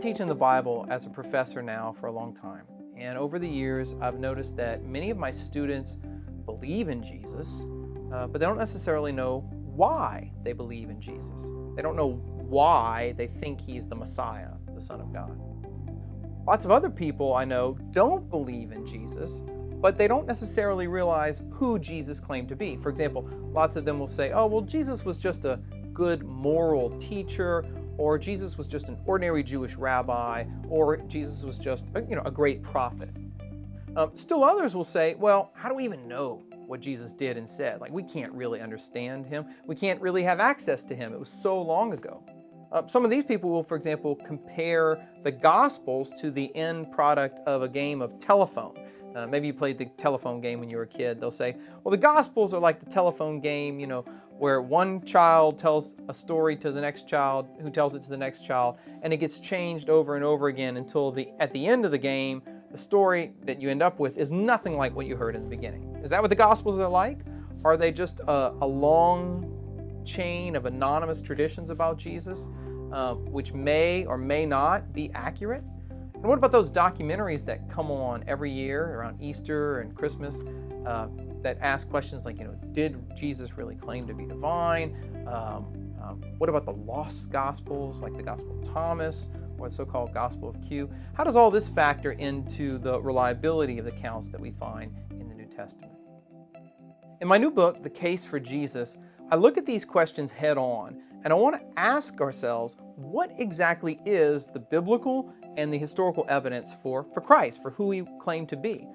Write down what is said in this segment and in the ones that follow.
teaching the Bible as a professor now for a long time. And over the years, I've noticed that many of my students believe in Jesus, but they don't necessarily know why they believe in Jesus. They don't know why they think he's the Messiah, the Son of God. Lots of other people I know don't believe in Jesus, but they don't necessarily realize who Jesus claimed to be. For example, lots of them will say, oh, well, Jesus was just a good moral teacher, or Jesus was just an ordinary Jewish rabbi, or Jesus was just a great prophet. Still others will say, well, how do we even know what Jesus did and said? Like, we can't really understand him. We can't really have access to him. It was so long ago. Some of these people will, for example, compare the Gospels to the end product of a game of telephone. Maybe you played the telephone game when you were a kid. They'll say, well, the Gospels are like the telephone game, where one child tells a story to the next child, who tells it to the next child, and it gets changed over and over again until at the end of the game, the story that you end up with is nothing like what you heard in the beginning. Is that what the Gospels are like? Are they just a long chain of anonymous traditions about Jesus, which may or may not be accurate? And what about those documentaries that come on every year around Easter and Christmas that ask questions like, did Jesus really claim to be divine? What about the lost Gospels, like the Gospel of Thomas, or the so-called Gospel of Q? How does all this factor into the reliability of the accounts that we find in the New Testament? In my new book, The Case for Jesus, I look at these questions head on, and I want to ask ourselves, what exactly is the biblical and the historical evidence for Christ, for who he claimed to be?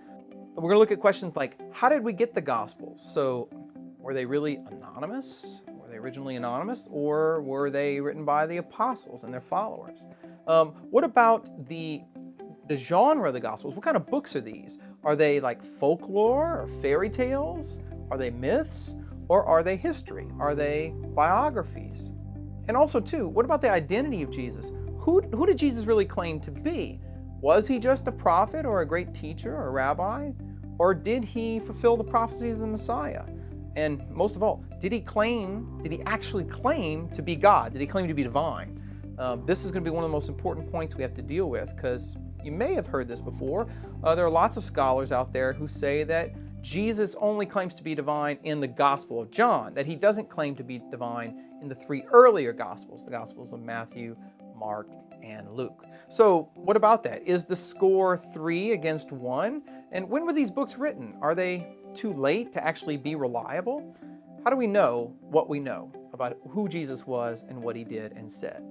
We're going to look at questions like, how did we get the Gospels? So, were they really anonymous? Were they originally anonymous? Or were they written by the apostles and their followers? What about the genre of the Gospels? What kind of books are these? Are they like folklore or fairy tales? Are they myths? Or are they history? Are they biographies? And also, too, what about the identity of Jesus? Who did Jesus really claim to be? Was he just a prophet or a great teacher or a rabbi? Or did he fulfill the prophecies of the Messiah? And most of all, did he actually claim to be God? Did he claim to be divine? This is going to be one of the most important points we have to deal with, because you may have heard this before. There are lots of scholars out there who say that Jesus only claims to be divine in the Gospel of John, that he doesn't claim to be divine in the three earlier Gospels, the Gospels of Matthew, Mark, and Luke. So what about that? Is the score 3-1? And when were these books written? Are they too late to actually be reliable? How do we know what we know about who Jesus was and what he did and said?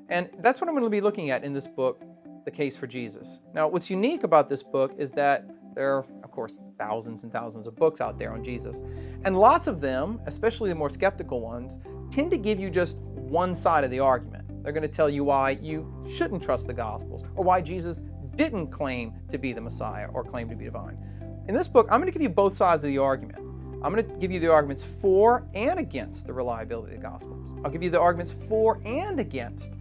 And that's what I'm going to be looking at in this book, The Case for Jesus. Now, what's unique about this book is that there are, of course, thousands and thousands of books out there on Jesus. And lots of them, especially the more skeptical ones, tend to give you just one side of the argument. They're going to tell you why you shouldn't trust the Gospels, or why Jesus didn't claim to be the Messiah or claim to be divine. In this book, I'm going to give you both sides of the argument. I'm going to give you the arguments for and against the reliability of the Gospels. I'll give you the arguments for and against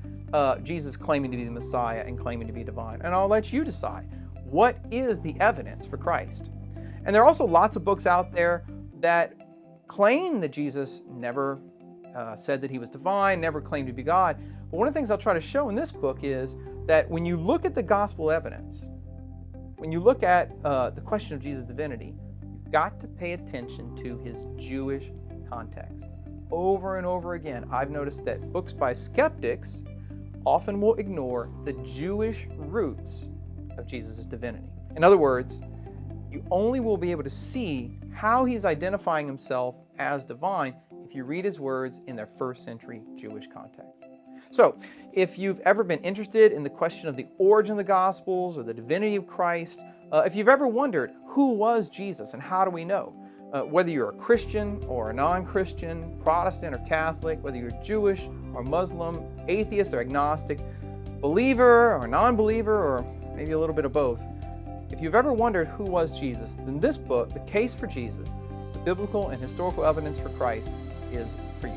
Jesus claiming to be the Messiah and claiming to be divine. And I'll let you decide, what is the evidence for Christ? And there are also lots of books out there that claim that Jesus never said that he was divine, never claimed to be God. But one of the things I'll try to show in this book is that when you look at the gospel evidence, when you look at the question of Jesus' divinity, you've got to pay attention to his Jewish context. Over and over again, I've noticed that books by skeptics often will ignore the Jewish roots of Jesus' divinity. In other words, you only will be able to see how he's identifying himself as divine if you read his words in their first century Jewish context. So, if you've ever been interested in the question of the origin of the Gospels or the divinity of Christ, if you've ever wondered who was Jesus and how do we know, whether you're a Christian or a non-Christian, Protestant or Catholic, whether you're Jewish or Muslim, atheist or agnostic, believer or non-believer, or maybe a little bit of both, if you've ever wondered who was Jesus, then this book, The Case for Jesus, the biblical and historical evidence for Christ, is for you.